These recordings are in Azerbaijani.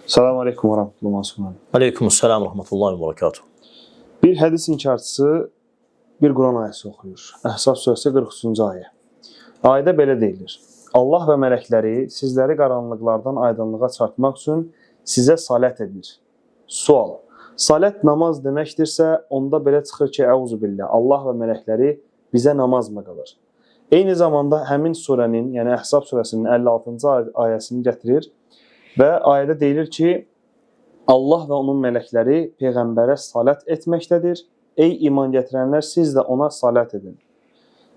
Selamun Aleyküm ve Rahmetullah. Aleykümselam ve rahmetullahi ve berekatuhu. Bir hədis inkarçısı bir Quran ayəsi oxuyur. Əhzab surəsi 43-cü ayə. Ayədə belə deyilir: Allah və mələkləri sizləri qaranlıqlardan aydınlığa çarpmaq üçün sizə salət edir. Sual: salət namaz deməkdirsə, onda belə çıxır ki, əuzubillah, Allah və mələkləri bizə namaz mı qılır? Eyni zamanda həmin surənin, yəni Əhzab surəsinin 56-cı ayəsini gətirir və ayədə deyilir ki, Allah və onun mələkləri Peyğəmbərə salət etməkdədir. Ey iman gətirənlər, siz də ona salət edin.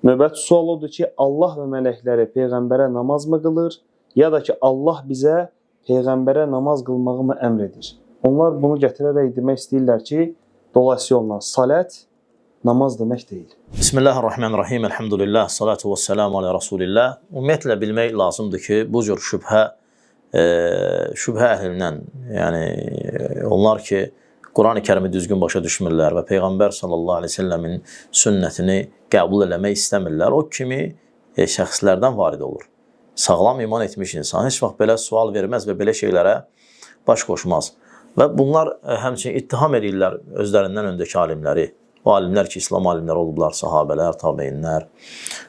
Növbəti sual odur ki, Allah və mələkləri Peyğəmbərə namaz mı qılır, ya da ki, Allah bizə Peyğəmbərə namaz qılmağı mı əmr edir? Onlar bunu gətirərək demək istəyirlər ki, dolayısıyla ondan salət namaz demək deyil. Bismillahirrahmanirrahim, elhamdülillah, salatu və selamu alə Rasulillah. Ümumiyyətlə bilmək lazımdır ki, bu cür şübhə əhlindən, yəni onlar ki, Quran-ı Kərimi düzgün başa düşmürlər və Peyğəmbər sallallahu aleyhi ve sellemin sünnətini qəbul eləmək istəmirlər, o kimi şəxslərdən varid olur. Sağlam iman etmiş insan heç vaxt belə sual verməz və belə şeylərə baş qoşmaz. Və bunlar həmçinin ittiham edirlər özlərindən öndəki alimləri. O alimlər ki, İslam alimləri olublar, sahabələr, tabeinlər.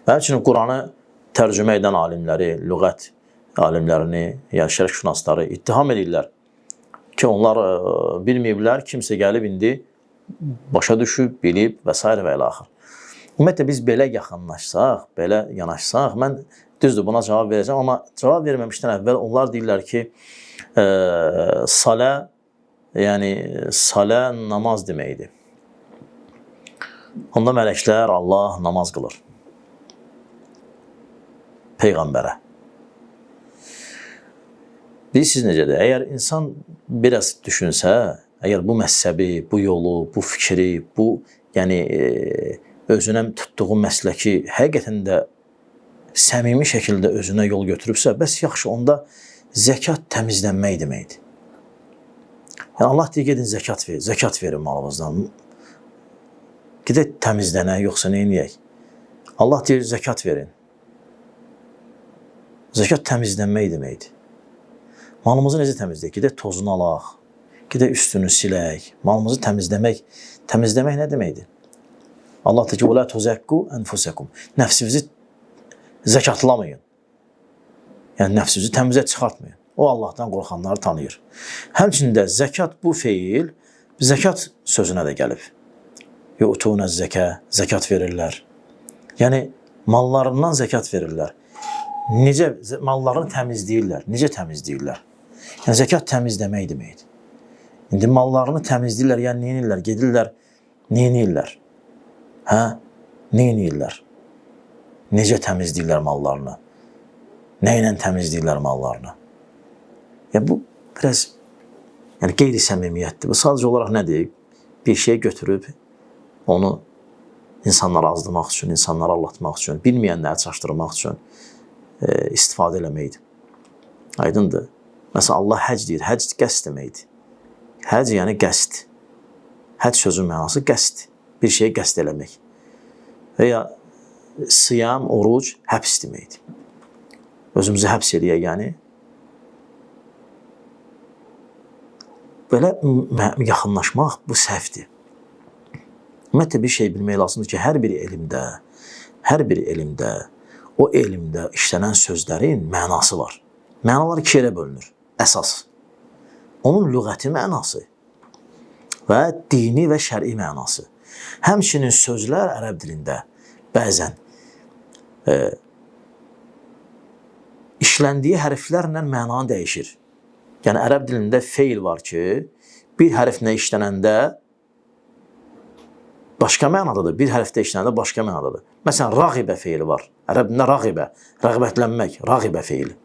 Və həmçinin Quranı tərcümə edən alimləri, lüğət alimlərini, yəni şərh-şünasları ittiham edirlər ki, onlar bilməyiblər, kimsə gəlib indi başa düşüb, bilib və s. və ilə axır. Ümumiyyətlə, biz belə yaxınlaşsaq, belə yanaşsaq, mən düzdür buna cavab verəcəm, amma cavab verməmişdən əvvəl onlar deyirlər ki, salə, yəni salə namaz deməkdir. Onda mələklər, Allah namaz qılır Peyğəmbərə. Bilirsiniz necədir? Əgər insan biraz düşünsə, əgər bu məhzəbi, bu yolu, bu fikri, bu yəni özünə tutduğu məsləki həqiqətən də səmimi şəkildə özünə yol götürübsə, bəs yaxşı, onda zəkat təmizlənmək deməkdir. Yəni Allah deyir, gedin zəkat verin malımızdan. Gedək təmizlənək, yoxsa nə edək? Allah deyir, zəkat verin. Zəkat təmizlənmək deməkdir. Malımızı necə təmizləyək? Gedək tozunu alaq, gedək üstünü silək. Malımızı təmizləmək nə deməkdir? Allah deyir ki, وَلَا تُزَكُّوا أَنْفُسَكُمْ Nəfsinizi zəkatlamayın. Yəni, nəfsinizi təmizə çıxartmayın. O, Allahdan qorxanları tanıyır. Həmçində zəkat bu feil, zəkat sözünə də gəlib. يُؤْتُونَ الزَّكَاةَ Zəkat verirlər. Yəni, mallarından zəkat verirlər. Necə mallarını təmizləyirlər? Necə təmizləyirlər? Yəni, zəkat təmizləmək deməkdir. İndi mallarını təmizləyirlər, yəni neynirlər? Gedirlər, neynirlər? Hə? Neynirlər? Necə təmizləyirlər mallarını? Nə ilə təmizləyirlər mallarını? Yəni, bu biraz qeyri-səmimiyyətdir. Bu sadəcə olaraq nədir? Bir şey götürüb, onu insanlara azdırmaq üçün, insanlara anlatmaq üçün, bilməyənləri çaşdırmaq üçün istifadə eləməkdir. Aydındır. Məsələn, Allah həc deyir. Həc qəsd deməkdir. Həc yəni qəsd. Həc sözün mənası qəsd. Bir şeyi qəsd eləmək. Və ya siyam, oruc, həbs deməkdir. Özümüzü həbs eləyək, yəni. Belə yaxınlaşmaq bu səhvdir. Ümumiyyətlə, bir şey bilmək lazımdır ki, hər bir elmdə o elmdə işlənən sözlərin mənası var. Mənalar iki yerə bölünür. Əsas. Onun lüğəti mənası və dini və şəri mənası. Həmçinin sözlər ərəb dilində bəzən işləndiyi hərflərlə mənanı dəyişir. Yəni, ərəb dilində feil var ki, bir hərflə işlənəndə başqa mənadadır, bir hərfdə işlənəndə başqa mənadadır. Məsələn, rağibə feili var. Ərəb dilində rağibə, rəğbətlənmək, rağibə feili.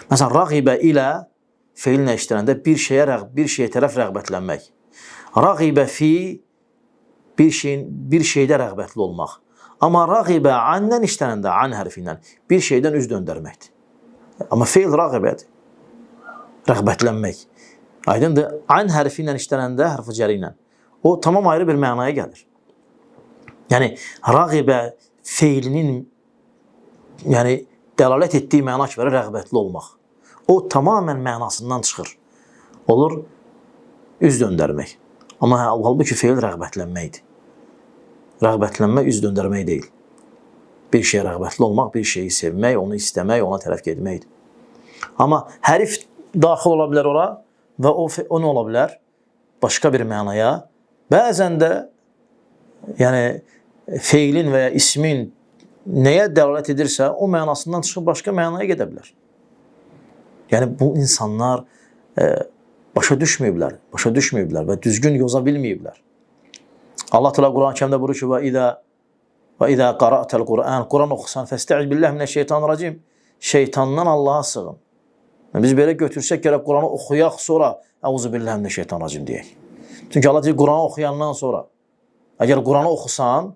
Məsələn, rağibə ilə feilinə işlənəndə bir şeyə tərəf rəğbətlənmək. Rağibə fi bir şeydə rəğbətli olmaq. Amma rağibə anlə işlənəndə, an hərfi ilə bir şeydən üz döndərməkdir. Amma feil rağibədir. Rəğbətlənmək. Aydındır, an hərfi ilə işlənəndə, hərfi cəri ilə. O, tamam ayrı bir mənaya gəlir. Yəni, rağibə feilinin dəlalət etdiyi məna ki, rəğbətli olmaq. O, tamamən mənasından çıxır. olur üz döndərmək. Amma halbuki feil rəğbətlənməkdir. Rəğbətlənmə üz döndərmək deyil. Bir şeyə rəğbətli olmaq, bir şeyi sevmək, onu istəmək, ona tərəf getməkdir. Amma hərif daxil ola bilər ora və o nə ola bilər? Başqa bir mənaya. Bəzən də yəni feilin və ya ismin nəyə dəlalət edirsə, o mənasından çıxıb başqa mənaya gedə bilər. Yəni bu insanlar başa düşməyiblər və düzgün yoza bilməyiblər. Allah Teala Quran-ı Kərimdə buyurur ki: "Və izə qara'təl Qur'an", Quran oxusan, "Fəstə'iz billahi minəşşeytanirracim", şeytandan Allaha sığın. Biz belə götürsək gərək Quranı oxuyaq, sonra "Əuzu billahi minəşşeytanirracim" deyək. Çünki Allah deyir, Quranı oxuyandan sonra, əgər Quranı oxusan,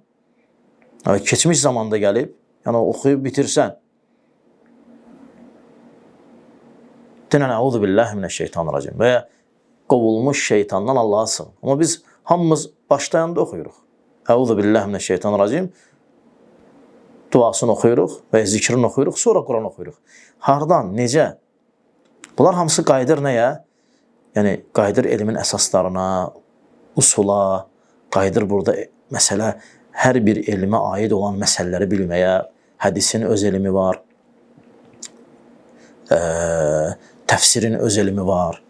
keçmiş zamanda gəlib, yəni oxuyub bitirsən, denən "Əuzu billahi minəşşeytanirracim" və ya qovulmuş şeytandan Allaha sığın. Amma biz hamımız başlayanda oxuyuruq. "Əuzu billahi minəşşeytanirracim" duasını oxuyuruq və ya zikrini oxuyuruq, sonra Quran oxuyuruq. Hardan, necə? Bunlar hamısı qayıdır nəyə? Yəni, qayıdır elmin əsaslarına, usula, qayıdır burada məsələ, hər bir elmə aid olan məsələləri bilməyə, hədisin öz elmi var, təfsirin öz elmi var.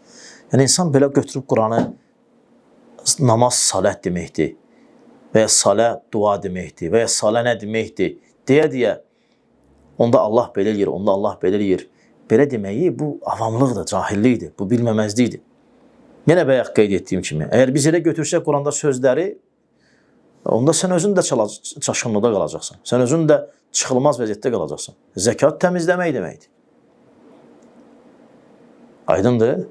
Yəni, insan belə götürüb Quranı namaz salət deməkdir və ya salə dua deməkdir və ya salə nə deməkdir deyə, onda Allah belə eləyir, onda Allah belə eləyir. Belə deməyi bu avamlıqdır, cahillikdir, bu bilməməzlikdir. Yenə bayaq qeyd etdiyim kimi, əgər biz elə götürsək Quranda sözləri, onda sən özün də çaşqınlıqda qalacaqsan. Sən özün də çıxılmaz vəziyyətdə qalacaqsan. Zəkat təmizləmək deməkdir. Aydındır?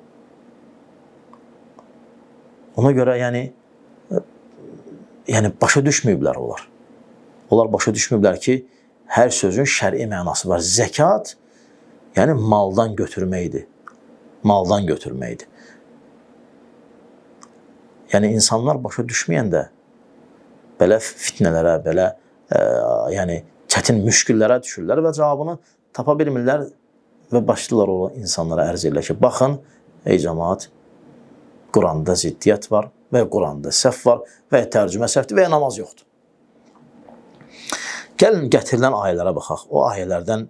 Ona görə yəni başa düşməyiblər onlar. Onlar başa düşməyiblər ki, hər sözün şəri mənası var. Zəkat, yəni maldan götürməkdir. Maldan götürməkdir. Yəni insanlar başa düşməyəndə belə fitnələrə, belə yəni çətin müşkillərə düşürlər və cavabını tapa bilmirlər və başlayırlar o insanlara ərz edirlər ki, baxın, ey cəmaat, Quranda ziddiyyət var və ya Quranda səhv var və ya tərcümə səhvdir və ya namaz yoxdur. Gəlin gətirilən ayələrə baxaq. O ayələrdən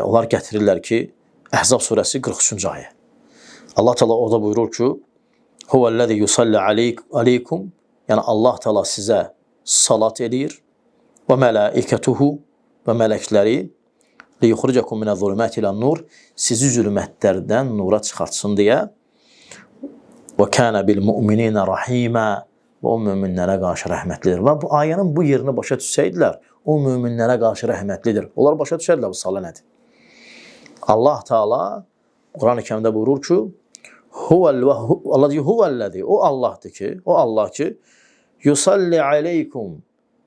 onlar gətirirlər ki, Əhzab surəsi 43-cü ayə. Allah Teala orada buyurur ki, "Huvəl-ləzi yusalli aleykum", yəni Allah Teala sizə salat edir və mələikətuhu və mələkləri liyuxricakum minəz-zulumati ilen-nur, sizi zülmətlərdən nura çıxartsın deyə. Və kana bil-mu'minina rahima, və o möminlərə qarşı rəhmətlidir. Və bu ayənin bu yerini başa düşsəydilər, o möminlərə qarşı rəhmətlidir. Onlar başa düşərdilər bu salə nədir? Allah Teala Quran-ı Kərimdə buyurur ki, Allah deyir, huvəl-ləzi, o Allahdır ki, o Allah ki, yusalli aleykum,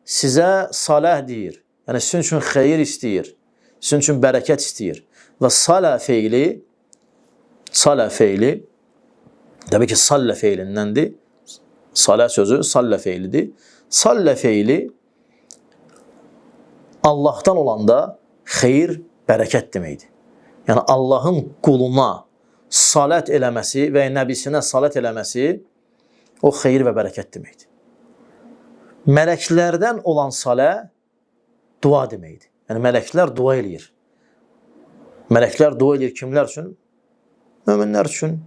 sizə saləh deyir. Yəni sizin üçün xeyir istəyir, sizin üçün bərəkət istəyir. Və salə feili, təbii ki, sallə feilindəndir. Salə sözü sallə feilidir. Sallə feili Allahdan olanda xeyir, bərəkət deməkdir. Yəni Allahın quluna salət eləməsi və nəbisinə salət eləməsi o xeyir və bərəkət deməkdir. Mələklərdən olan salə dua deməkdir. Yəni mələklər dua eləyir. Mələklər dua eləyir kimlər üçün? Möminlər üçün,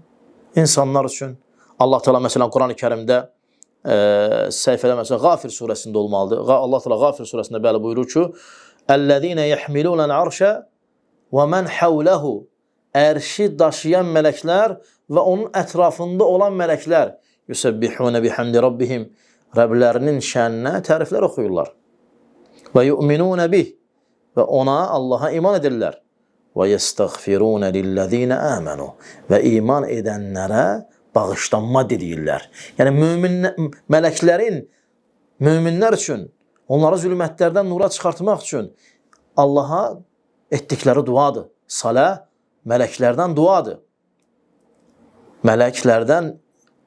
insanlar üçün. Allah Teala məsələn Quran-ı Kərimdə səhifədə məsələn Qafir surəsində olmalıdır. Allah Teala Qafir surəsində bəli buyurur ki, "Əllezine yahmilunal arşa və men havlehu", ərşi daşıyan mələklər və onun ətrafında olan mələklər yusabbihuna bihamdi rabbihim, Rəblərinin şəninə təriflər oxuyurlar. Və yu'minuna bih, və ona Allaha iman edirlər. Və yestəğfiruna lillezine amanu, və iman edənlərə bağışlanma deyirlər. Yəni mələklərin möminlər üçün, onları zülmətlərdən nura çıxartmaq üçün Allaha etdikləri duadır. Salə mələklərdən duadır. Mələklərdən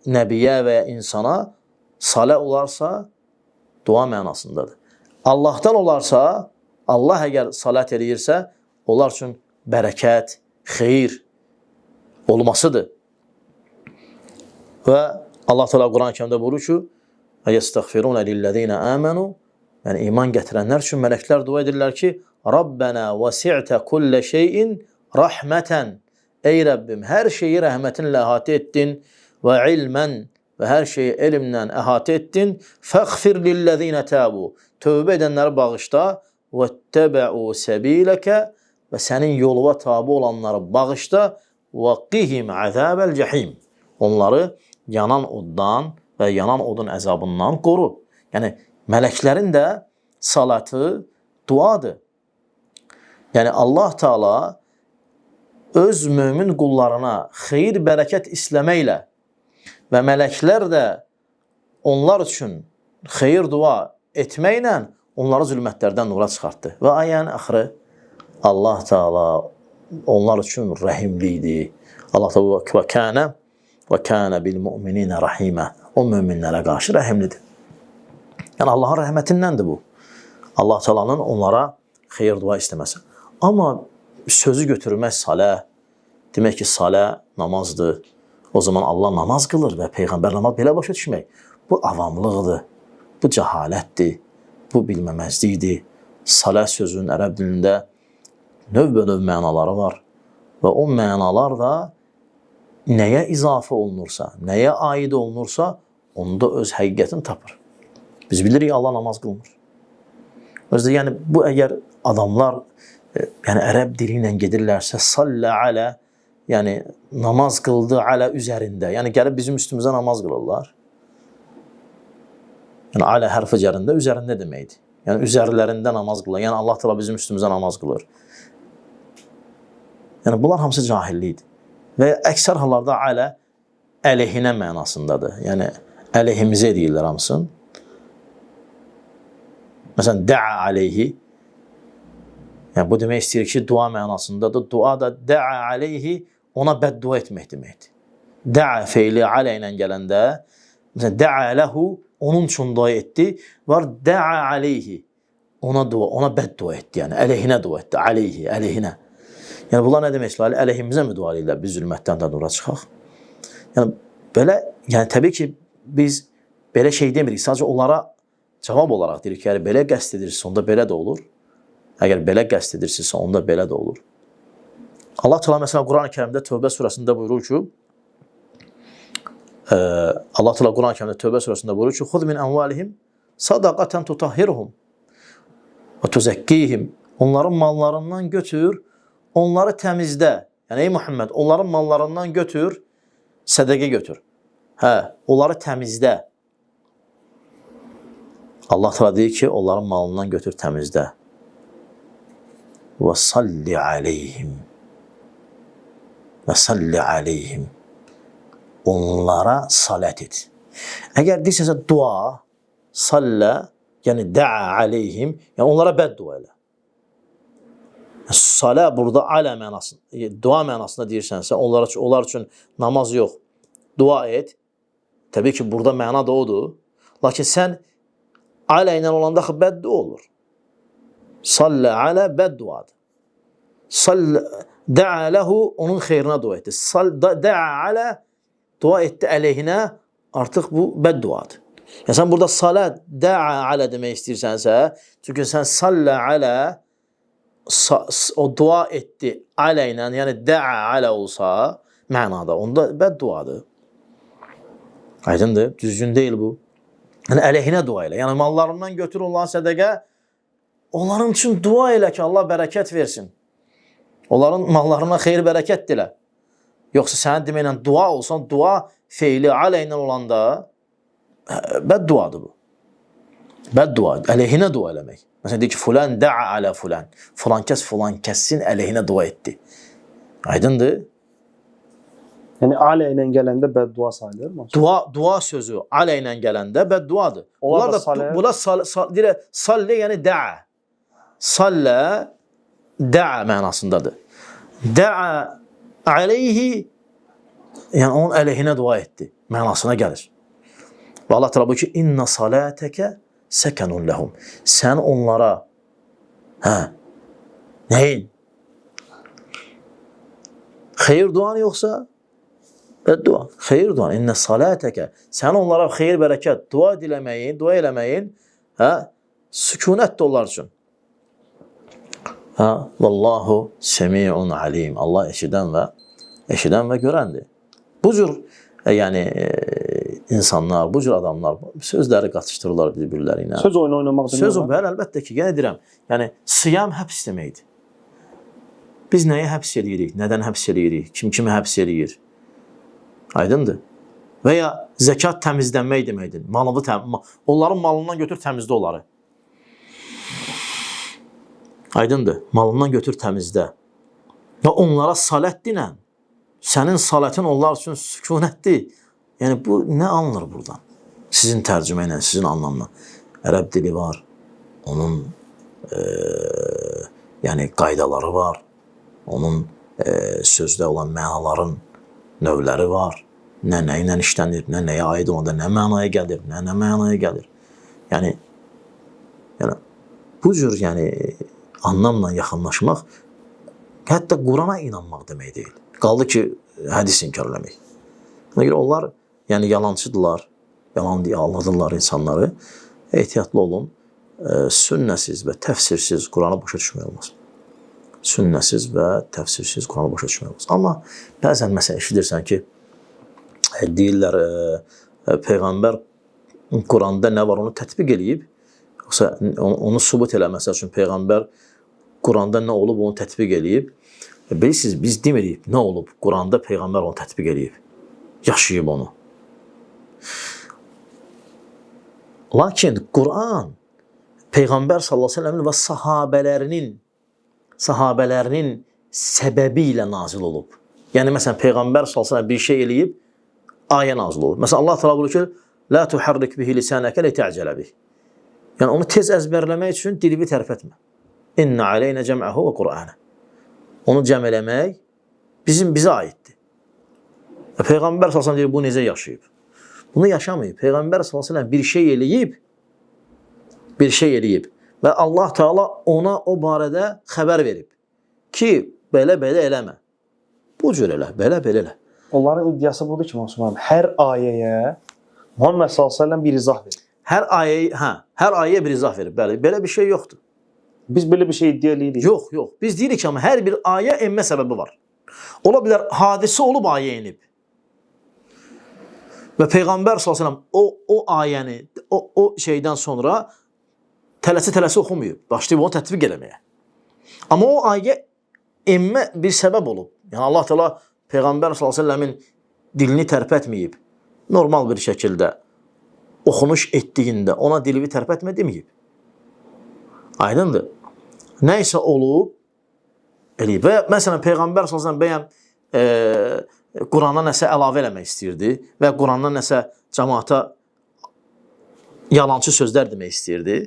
nəbiyə və ya insana salə olarsa dua mənasındadır. Allahdan olarsa, Allah əgər salət eləyirsə, onlar üçün bərəkət, xeyir olmasıdır. Və Allah Teala Quran-ı Kərimdə buyurur ki: "Və yestəğfiruna lillezina amanu." Yəni iman gətirənlər üçün mələklər dua edirlər ki: "Rabbana vəsi'te kulle şeyin rahmeten." Ey Rəbbim, hər şeyi rəhmətinlə əhatə etdin və ilmən və hər şeyi elmlə əhatə etdin. Fəğfir lillezina tabu. Tövbə edənləri bağışla və təbəu səbiləkə və sənin yoluna tabi olanları bağışla və qihim əzəbəl cəhim. Onları yanan oddan və yanan odun əzabından qoru. Yəni mələklərin də salatı duadır. Yəni Allah Teala öz mömin qullarına xeyir, bərəkət istəməklə və mələklər də onlar üçün xeyir dua etməklə onları zülmətlərdən nura çıxartdı. Və ayənin axırı Allah Teala onlar üçün rəhimli idi. Allah Teala və kânə bil mu'mininə rahimə. O möminlərə qarşı rəhimlidir. Yəni Allahın rəhmətindəndir bu. Allah Teala'nın onlara xeyir dua istəməsi. Amma sözü götürmək salə, demək ki, salə namazdır. O zaman Allah namaz qılır və Peyğəmbər namaz belə başa düşmək. Bu avamlıqdır, bu cəhalətdir, bu bilməməzlikdir. Salə sözünün ərəb dilində növbə-növ mənaları var və o mənalar da nəyə izafə olunursa, nəyə aid olunursa, onda öz həqiqətini tapır. Biz bilirik Allah namaz qılmır. Özdə, yəni bu əgər adamlar yəni ərəb dili ilə gedirlərsə, sallə alə, yəni namaz qıldı alə üzərində. Yəni gəlib bizim üstümüzə namaz qılırlar. Yəni alə hərfi cərində üzərində deməkdir. Yəni üzərlərində namaz qılır. Yəni Allah Teala bizim üstümüzə namaz qılır. Yəni bunlar hamısı cahillikdir. Və əksər hallarda alə əleyhinə mənasındadır. Yəni əleyhimizə deyirlər hamısın. Məsələn, də'a aleyhi. Yəni bu demək istəyir ki, dua mənasındadır. Dua da də'a aleyhi, ona bəddua etmək deməkdir. Də'a feili alə ilə gələndə, məsələn, də'a ləhu, onun üçün dua etdi. Var də'a aleyhi, ona bəddua etdi. Yəni əleyhinə dua etdi, aleyhi, əleyhinə. Yəni bunlar nə demək istəyir? Əleyhimizə mi dua edirlər? Biz zülmətdən də nura çıxaq. Yəni belə, yəni təbii ki, biz belə şey demirik. Sadəcə onlara cavab olaraq deyirik ki, yəni belə qəsd edirsə, onda belə də olur. Əgər belə qəsd edirsinizsə, onda belə də olur. Allah Teala məsələn Quran-ı Kərimdə Tövbə surəsində buyurur ki, Allah Teala Quran-ı Kərimdə Tövbə surəsində buyurur ki, "Xuz min amvalihim sadaqatan tutahhiruhum və tuzakkihim." Onların mallarından götür, onları təmizlə. Yəni ey Muhammed, onların mallarından götür, sədaqə götür. Hə, onları təmizlə. Allah Teala deyir ki, onların malından götür, təmizlə. Və salli aleyhim. Və salli aleyhim. Onlara salət et. Əgər deyirsənsə dua, sallə, yəni də'a aleyhim, yəni onlara bəddua elə. Salə burada alə mənasında, dua mənasında deyirsənsə, onlar üçün namaz yox, dua et. Təbii ki, burada məna da odur. Lakin sən alə ilə olanda bəddua olur. Sallə alə bədduadır. Də'a ləhu, onun xeyrinə dua etdi. Də'a alə, dua etdi əleyhinə, artıq bu bədduadır. Yəni sən burada salə, də'a alə demək istəyirsənsə, çünki sən sallə alə, o dua etdi alə ilə, yəni də'a alə olsa, mənada, onda bədduadır. Aydındır, düzgün deyil bu. Yəni əleyhinə dua elə. Yəni mallarından götür onların sədəqə, onların üçün dua elə ki, Allah bərəkət versin. Onların mallarına xeyir bərəkət dilə. Yoxsa sənin deməklə dua olsan, dua feili alə ilə olanda bədduadır bu. Bəddua, əleyhinə dua eləmək. Məsələn, deyir ki, filan də'a alə filan. Filan kəsin əleyhinə dua etdi. Aydındır? Yəni alə ilə gələndə bəddua sayılır mı? Dua sözü alə ilə gələndə bədduadır. Bunlar da sallə, yəni də'a. Sallə, də'a mənasındadır. Də'a aleyhi, yəni onun əleyhinə dua etdi mənasına gəlir. Və Allah təala buyurur ki, inna salatəkə səkanun ləhum. Sən onlara nəyin? Xeyir duan yoxsa Dua, xeyir dua. İnne salateke. Sən onlara xeyir, bərəkət, dua diləməyin, dua eləməyin, hə, sükunət də onlar üçün. Hə, vallahu semi'un alim. Allah eşidən və görəndir. Bu cür yəni insanlar, bu cür adamlar sözləri qatışdırırlar bir-birləri ilə. Söz oyunu oynamaq demək. Söz o, bəli, əlbəttə ki, yenə deyirəm. Yəni siyam həbs deməkdir. Biz nəyə həbs edirik? Nədən həbs edirik? Kim kimi həbs edir? Aydındır. Və ya zəkat təmizlənmək deməkdir. Onların malından götür təmizlə onları. Aydındır. Malından götür təmizlə. Və onlara salət dinən. Sənin salətin onlar üçün sükunətdir. Yəni bu nə anılır buradan? Sizin tərcümə ilə, sizin anlamla. Ərəb dili var. Onun yəni qaydaları var. Onun sözdə olan mənaların növləri var. Nə ilə işlənir, nə nəyə aid olanda nə mənaya gəlir, nə mənaya gəlir. Yəni bu cür anlamla yaxınlaşmaq hətta Qurana inanmaq demək deyil. Qaldı ki, hədis inkar eləmək. Ona görə onlar yalancıdırlar, yalan deyə aldadırlar insanları. Ehtiyatlı olun, sünnəsiz və təfsirsiz Qurana başa düşmək olmaz. Sünnəsiz və təfsirsiz Qurana başa düşmək olmaz. Amma bəzən məsələn eşidirsən ki, deyirlər, Peyğəmbər Quranda nə var onu tətbiq eləyib, yoxsa onu sübut eləməsi üçün Peyğəmbər Quranda nə olub onu tətbiq eləyib. Bilirsiniz, biz demirik nə olub, Quranda Peyğəmbər onu tətbiq eləyib, yaşayıb onu. Lakin Quran Peyğəmbər sallallahu əleyhi və səlləm və sahabələrinin səbəbi ilə nazil olub. Yəni məsələn Peyğəmbər sallallahu əleyhi və səlləm bir şey eləyib, ayə nazil olur. Məsələn Allah Teala buyurur ki, "La tuharrik bihi lisanaka li ta'jala bih." Yəni onu tez əzbərləmək üçün dilini tərpətmə. İnna aleyna cem'ahu və Qur'ana. Onu cəm eləmək bizə aiddir. Peyğəmbər sallallahu əleyhi və səlləm deyir, bu necə yaşayıb? Bunu yaşamayıb. Peyğəmbər sallallahu əleyhi və səlləm bir şey eləyib və Allah Teala ona o barədə xəbər verib ki, belə eləmə. Bu cür elə, belə elə. Onların iddiası budur ki, Osman, hər ayəyə Muhammed sallallahu əleyhi və səlləm bir izah verir. Hər ayəyə bir izah verib. Bəli, belə bir şey yoxdur. Biz belə bir şey iddia edirik. Yox. Biz deyirik ki, amma hər bir ayə enmə səbəbi var. Ola bilər hadisə olub ayə enib. Və Peyğəmbər sallallahu əleyhi və səlləm o ayəni o şeydən sonra tələsi oxumayıb. Başlayıb onu tətbiq eləməyə. Amma o ayə enmə bir səbəb olub. Yəni Allah Teala Peyğəmbər sallallahu əleyhi və səlləmin dilini tərpətməyib. Normal bir şəkildə oxunuş etdiyində ona dilini tərpətmə deməyib. Aydındır. Nə isə olub eləyib. Və məsələn Peyğəmbər sallallahu əleyhi və səlləm bəyəm Qurana nəsə əlavə eləmək istəyirdi və Qurandan nəsə cəmaata yalançı sözlər demək istəyirdi.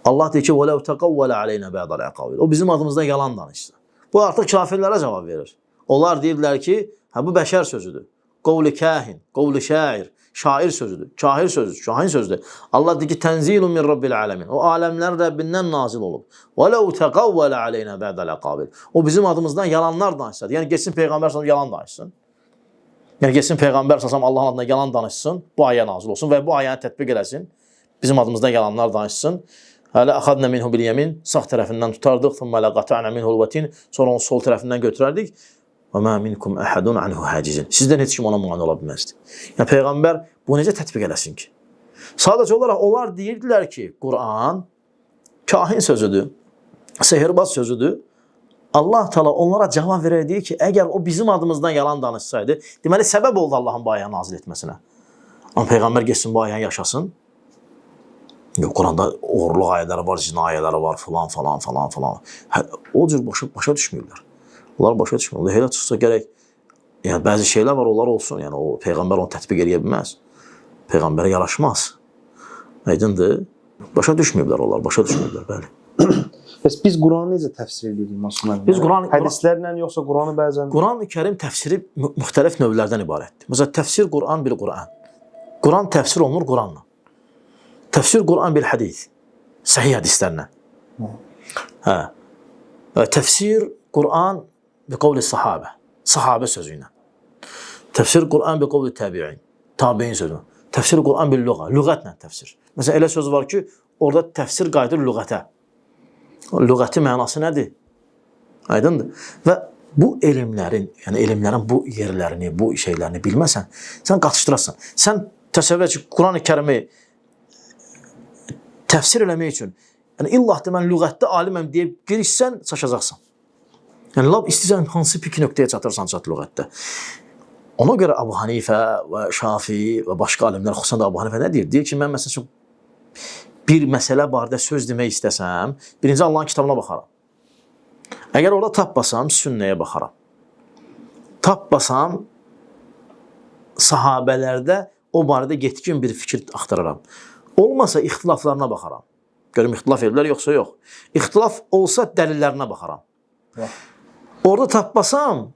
Allah deyir ki, وَلَوْ تَقَوَّلَ عَلَيْنَا بَعْضَ الْأَقَاوِلِ. O bizim adımızdan yalan danışdı. Bu artıq kafirlərə cavab verir. Onlar deyirlər ki, bu bəşər sözüdür. Qovli kahin, qovli şair, şair sözüdür, kahir sözüdür, şahin sözüdür. Allah deyir ki, tənzilun min rabbil aləmin. O aləmlərin Rəbbindən nazil olub. وَلَوْ تَقَوَّلَ عَلَيْنَا بَعْضَ الْأَقَاوِلِ. O bizim adımızdan yalanlar danışsın. Yəni geçsin Peyğəmbər sallallahu yalan danışsın. Yəni geçsin Peyğəmbər sallallahu Allahın adına yalan danışsın, bu ayə nazil olsun və bu ayəni tətbiq eləsin. Bizim adımızdan yalanlar danışsın. Hələ əxadnə minhu bil yemin, sağ tərəfindən tutardıq, thumma la qata'na minhu'l vatin, sonra onu sol tərəfindən götürərdik. Və ma minkum ahadun anhu hacizin. Sizdən heç kim ona mane ola bilməzdi. Yəni Peyğəmbər bunu necə tətbiq eləsin ki? Sadəcə olaraq onlar deyirdilər ki, Quran kahin sözüdür, sehirbaz sözüdür. Allah Teala onlara cavab verərdi ki, əgər o bizim adımızdan yalan danışsaydı, deməli səbəb oldu Allahın bu ayəni nazil etməsinə. Amma Peyğəmbər getsin bu ayəni yaşasın. Yox, Quranda oğurluq ayələri var, zina ayələri var, falan. O cür başa düşmürlər. Onlar başa düşmürlər. Elə çıxsa gərək, yəni bəzi şeylər var, onlar olsun. Yəni o Peyğəmbər onu tətbiq edə bilməz. Peyğəmbərə yaraşmaz. Aydındır? Başa düşmürlər onlar, başa düşmürlər, bəli. Bəs biz Quranı necə təfsir edirik Osman? Biz hədislərlə yoxsa Quranı bəzən? Quran-ı Kərim təfsiri müxtəlif növlərdən ibarətdir. Məsələn, təfsir Quran bil Quran. Quran təfsir olunur Quranla. Təfsir Quran bil hədis. Səhih hədislərlə. Təfsir Quran bi qavli sahabə. Sahabə sözü ilə. Təfsir Quran bi qavli təbi'in. Tabi'in sözü. Təfsir Quran bil lüğə. Lüğətlə təfsir. Məsələn, elə söz var ki, orada təfsir qayıdır lüğətə. Lüğəti mənası nədir? Aydındır. Və bu elmlərin, yəni elmlərin bu yerlərini, bu şeylərini bilməsən, sən qatışdırasan. Sən təsəvvür et ki, Quran-ı Kərimi təfsir eləmək üçün, yəni illah da mən lüğətdə aliməm deyib girişsən, çaşacaqsan. Yəni lab istəyirsən hansı pik nöqtəyə çatırsan çat lüğətdə. Ona görə Əbu Hanifə və Şafi və başqa alimlər, xüsusən də Əbu Hanifə nə deyir? Deyir ki, mən məsələn bir məsələ barədə söz demək istəsəm, birinci Allahın kitabına baxaram. Əgər orada tapmasam, sünnəyə baxaram. Tapmasam, sahabələrdə o barədə yetkin bir fikir axtararam. Olmasa ixtilaflarına baxaram. Görüm, ixtilaf ediblər, yoxsa yox. İxtilaf olsa dəlillərinə baxaram. Orada tapmasam,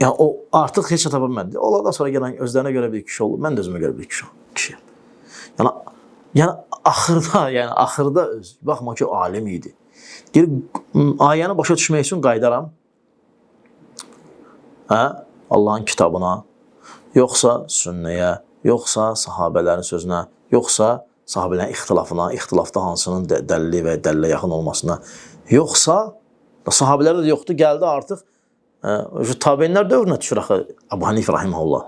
yəni o artıq heç tapa bilmədi. Onlardan sonra gələn özlərinə görə bir kişi olur. Mən də özümə görə bir kişiyəm. Yəni axırda öz, baxma ki, alim idi. Deyir, ayəni başa düşmək üçün qaydaram. Allahın kitabına, yoxsa sünnəyə, yoxsa sahabələrin sözünə, yoxsa sahabələrin ixtilafına, ixtilafda hansının dəlili və dəlilə yaxın olmasına, yoxsa sahabələrdə də yoxdur, gəldi artıq tabeinlər dövrünə düşür axı Əbu Hanifə rahimehullah.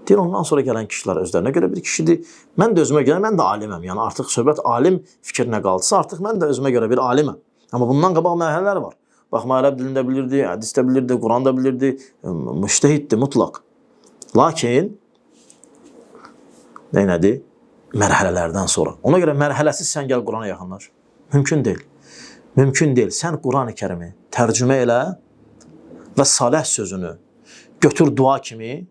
Deyir, ondan sonra gələn kişilər özlərinə görə bir kişidir. Mən də özümə görə, mən də aliməm. Yəni artıq söhbət alim fikrinə qaldısa, artıq mən də özümə görə bir aliməm. Amma bundan qabaq mərhələlər var. Baxma, ərəb dilində bilirdi, hədis də bilirdi, Quran da bilirdi, müştəhiddir mutlaq. Lakin nədir? Mərhələlərdən sonra. Ona görə mərhələsiz sən gəl Qurana yaxınlaş. Mümkün deyil. Mümkün deyil. Sən Quran-ı Kərimi tərcümə elə və saləh sözünü götür dua kimi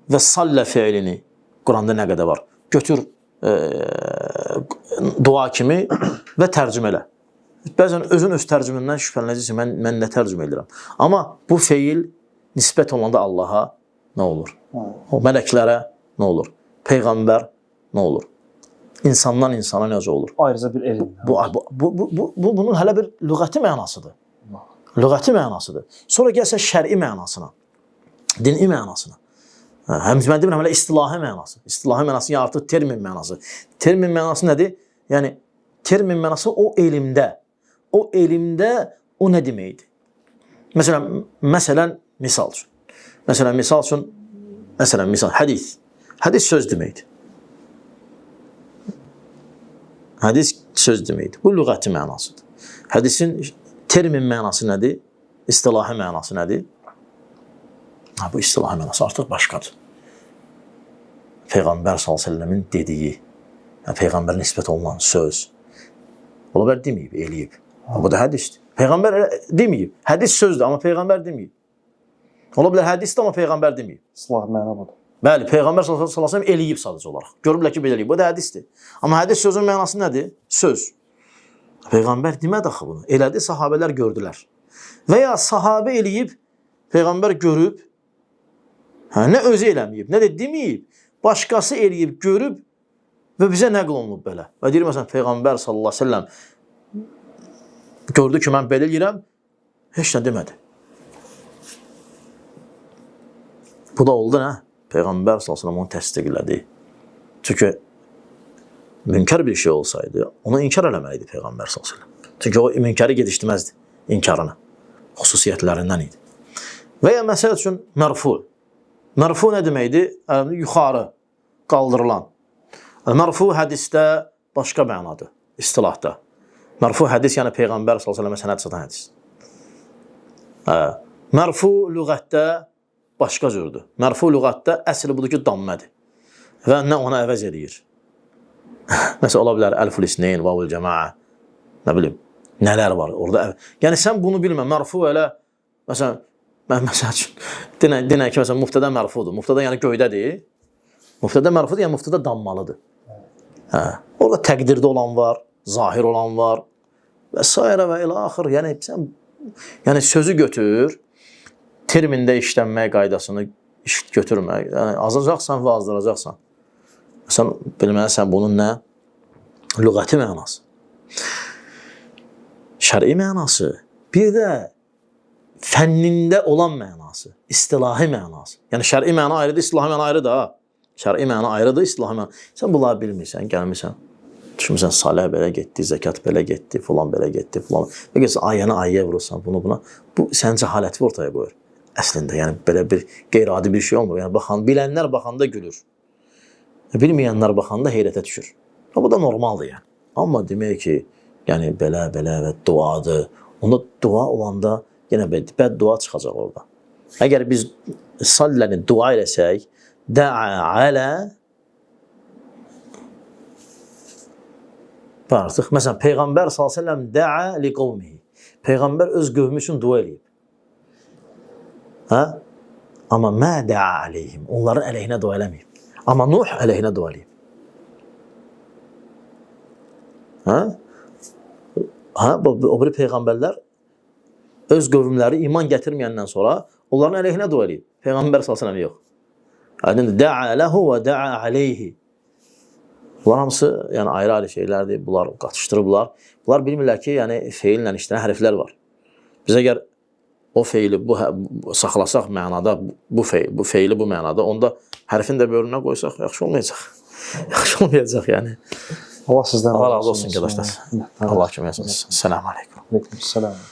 və sallə feilini, Quranda nə qədər var, götür dua kimi və tərcümə elə. Bəzən özün öz tərcümündən şübhələnəcəksən, mən nə tərcümə edirəm. Amma bu feil nisbət olanda Allaha nə olur? O mələklərə nə olur? Peyğəmbər nə olur? İnsandan insana necə olur? Ayrıca bir elm. Bunun hələ bir lüğəti mənasıdır. Lüğəti mənasıdır. Sonra gəlsə şəri mənasına, dini mənasına. Mən demirəm, hələ istilahi mənası. İstilahi mənası yəni artıq termin mənası. Termin mənası nədir? Yəni termin mənası o elmdə o nə deməkdir? Məsələn, misal üçün. Hədis. Hədis söz deməkdir. Hədis söz deməkdir. Bu lüğəti mənasıdır. Hədisin termin mənası nədir? İstilahi mənası nədir? Bu istilahi mənası artıq başqadır. Peyğəmbər s.ə.v-in dediyi, Peyğəmbər nisbət olunan söz. Ola bilər deməyib, eləyib. Bu da hədisdir. Peyğəmbər deməyib. Hədis sözdür, amma Peyğəmbər deməyib. Ola bilər hədisdir, amma Peyğəmbər deməyib. İstilahi məna budur. Bəli, Peyğəmbər s.ə.v eləyib sadəcə olaraq. Görüblər ki, belə eləyib. Bu da hədisdir. Amma hədis sözün mənası nədir? Söz. Peyğəmbər demədi axı bunu. Elədi, sahabələr gördülər. Və ya sahabə eləyib, Peyğəmbər görüb, nə özü eləməyib, nə də deməyib, başqası eləyib, görüb və bizə nəql olunub belə. Və deyir, məsələn, Peyğəmbər s.ə.v gördü ki, mən belə eləyirəm, heç nə demədi. Bu da oldu, nə? Peyğəmbər s.ə.v onu təsdiq elədi. Çünki münkər bir şey olsaydı, onu inkar eləməliydi Peyğəmbər s.ə.v. Çünki o münkəri gedişdirməzdi, inkarını, xüsusiyyətlərindən idi. Və ya məsəl üçün mərfu. Mərfu nə deməkdir? Yuxarı, qaldırılan. Mərfu hədisdə başqa mənadır, istilahda. Mərfu hədis, yəni Peyğəmbər s.ə.və sənəd çatan hədis. Mərfu lüğətdə başqa cürdür. Mərfu lüğətdə əsli budur ki, dammədir. Və nə ona əvəz edir. Məsələn, ola bilər əlful isneyn, vavul cəmaə, nə bilim, nələr var orada. Yəni, sən bunu bilmə, mərfu elə, məsələn, məsəl üçün, denək ki, məsələn, müftədə mərfudur. Müftədə yəni göydədir. Müftədə mərfudur, yəni müftədə dammalıdır. Orada təqdirdə olan var, zahir olan var və s. və ilə axır. Yəni sözü götür, termində işlənmək qaydasını götürmək. Yəni, azacaqsan və azdıracaqsan. Sən bilməlisən bunun nə? Lüğəti mənası. Şəri mənası. Bir də fənnində olan mənası, istilahi mənası. Yəni şər'i məna ayrıdır, istilahi məna ayrıdır ha. Şər'i məna ayrıdır, istilahi məna. Sən bunları bilmirsən, gəlmirsən. Düşmürsən, salə belə getdi, zəkat belə getdi, falan belə getdi, falan. Bəgəsə ayəni ayəyə vurursan, bunu buna. Bu sənin cəhaləti ortaya qoyur. Əslində, yəni belə bir qeyri-adi bir şey olmur. Yəni bilənlər baxanda gülür. Bilməyənlər baxanda heyrətə düşür. Bu da normaldır yəni. Amma demək ki, yəni belə və duadır. Onda dua olanda yenə bəd dua çıxacaq orada. Əgər biz salləni dua eləsək, da'a alə artıq, məsələn, Peyğəmbər s.ə.v da'a li qavmihi. Peyğəmbər öz qövmü üçün dua eləyib. Hə? Amma mə da'a aleyhim. Onların əleyhinə dua eləməyib. Amma Nuh əleyhinə dua eləyib. Hə? O biri Peyğəmbərlər öz qövmləri iman gətirməyəndən sonra onların əleyhinə dua eləyib. Peyğəmbər s.ə.v yox. Aydındır. Da'a ləhu və da'a aleyhi. Bunlar hamısı yəni ayrı-ayrı şeylərdir. Bunlar qatışdırıblar. Bunlar bilmirlər ki, yəni feillə işlənən hərflər var. Biz əgər o feili saxlasaq mənada, bu feili bu mənada, onda hərfin də bölünə qoysaq yaxşı olmayacaq. Yaxşı olmayacaq yəni. Allah sizdən Allah razı olsun qardaşlar. Allah kömək olsun. Selamun aleyküm. Aleyküm selam.